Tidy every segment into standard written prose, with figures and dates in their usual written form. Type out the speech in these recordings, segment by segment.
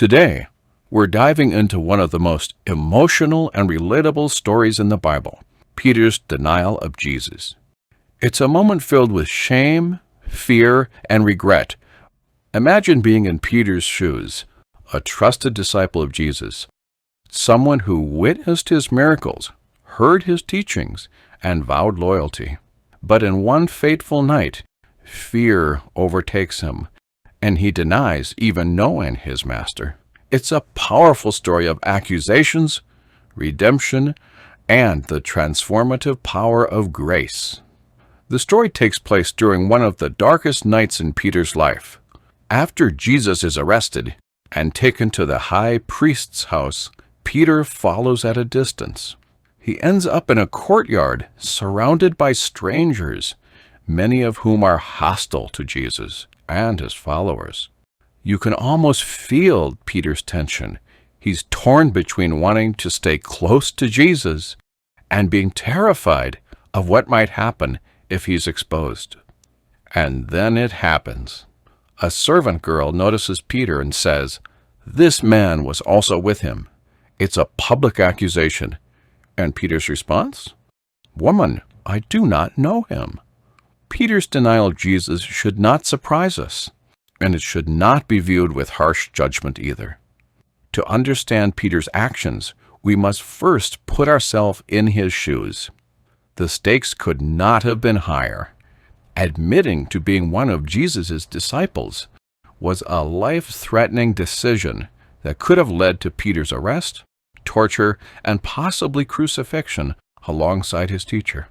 Today, we're diving into one of the most emotional and relatable stories in the Bible, Peter's denial of Jesus. It's a moment filled with shame, fear, and regret. Imagine being in Peter's shoes, a trusted disciple of Jesus, someone who witnessed his miracles, heard his teachings, and vowed loyalty. But in one fateful night, fear overtakes him, and he denies even knowing his master. It's a powerful story of accusations, redemption, and the transformative power of grace. The story takes place during one of the darkest nights in Peter's life. After Jesus is arrested and taken to the high priest's house, Peter follows at a distance. He ends up in a courtyard surrounded by strangers, many of whom are hostile to Jesus and his followers. You can almost feel Peter's tension. He's torn between wanting to stay close to Jesus and being terrified of what might happen if he's exposed. And then it happens. A servant girl notices Peter and says, "This man was also with him." It's a public accusation. And Peter's response? "Woman, I do not know him." Peter's denial of Jesus should not surprise us, and it should not be viewed with harsh judgment either. To understand Peter's actions, we must first put ourselves in his shoes. The stakes could not have been higher. Admitting to being one of Jesus' disciples was a life-threatening decision that could have led to Peter's arrest, torture, and possibly crucifixion alongside his teacher.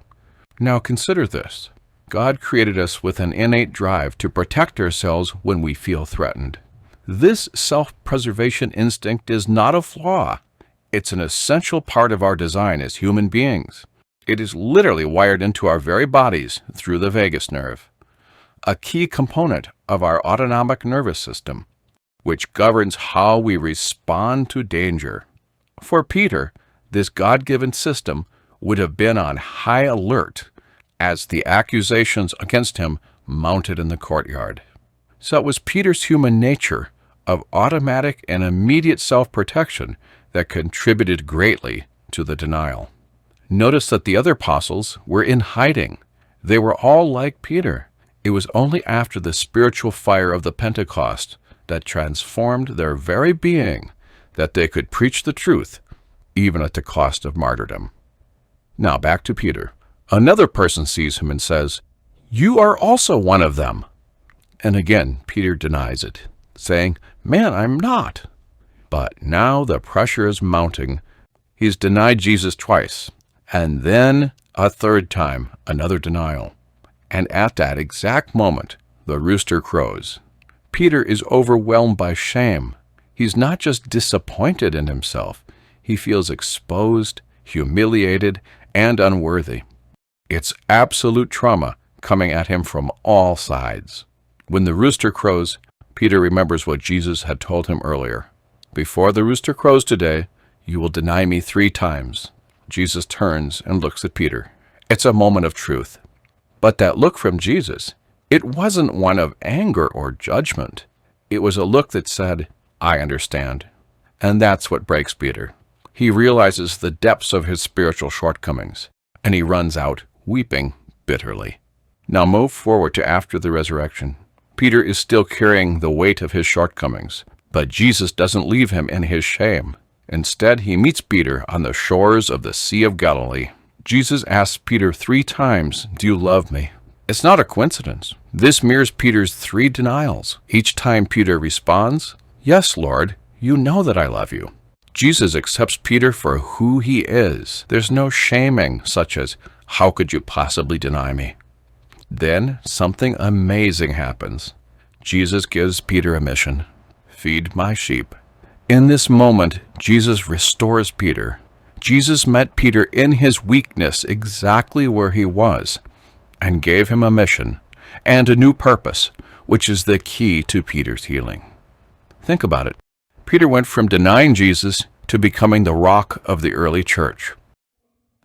Now consider this. God created us with an innate drive to protect ourselves when we feel threatened. This self-preservation instinct is not a flaw. It's an essential part of our design as human beings. It is literally wired into our very bodies through the vagus nerve, a key component of our autonomic nervous system, which governs how we respond to danger. For Peter, this God-given system would have been on high alert as the accusations against him mounted in the courtyard. So it was Peter's human nature of automatic and immediate self-protection that contributed greatly to the denial. Notice that the other apostles were in hiding. They were all like Peter. It was only after the spiritual fire of the Pentecost that transformed their very being that they could preach the truth, even at the cost of martyrdom. Now back to Peter. Another person sees him and says, "You are also one of them." And again, Peter denies it, saying, "Man, I'm not." But now the pressure is mounting. He's denied Jesus twice, and then a third time, another denial. And at that exact moment, the rooster crows. Peter is overwhelmed by shame. He's not just disappointed in himself. He feels exposed, humiliated, and unworthy. It's absolute trauma coming at him from all sides. When the rooster crows, Peter remembers what Jesus had told him earlier. "Before the rooster crows today, you will deny me 3 times. Jesus turns and looks at Peter. It's a moment of truth. But that look from Jesus, it wasn't one of anger or judgment. It was a look that said, "I understand." And that's what breaks Peter. He realizes the depths of his spiritual shortcomings, and he runs out, weeping bitterly. Now move forward to after the resurrection. Peter is still carrying the weight of his shortcomings, but Jesus doesn't leave him in his shame. Instead, he meets Peter on the shores of the Sea of Galilee. Jesus asks Peter 3 times, "Do you love me?" It's not a coincidence. This mirrors Peter's 3 denials. Each time Peter responds, "Yes, Lord, you know that I love you." Jesus accepts Peter for who he is. There's no shaming, such as, "How could you possibly deny me?" Then something amazing happens. Jesus gives Peter a mission. Feed my sheep. In this moment, Jesus restores Peter. Jesus met Peter in his weakness exactly where he was and gave him a mission and a new purpose, which is the key to Peter's healing. Think about it. Peter went from denying Jesus to becoming the rock of the early church.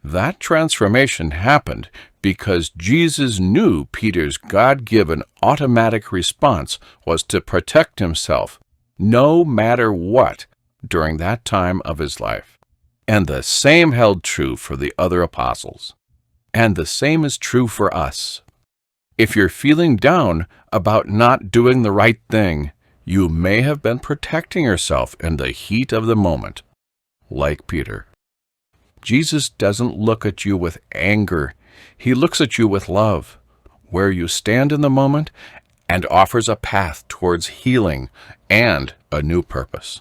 That transformation happened because Jesus knew Peter's God-given automatic response was to protect himself no matter what, during that time of his life. And the same held true for the other apostles. And the same is true for us. If you're feeling down about not doing the right thing, you may have been protecting yourself in the heat of the moment, like Peter. Jesus doesn't look at you with anger. He looks at you with love, where you stand in the moment, and offers a path towards healing and a new purpose.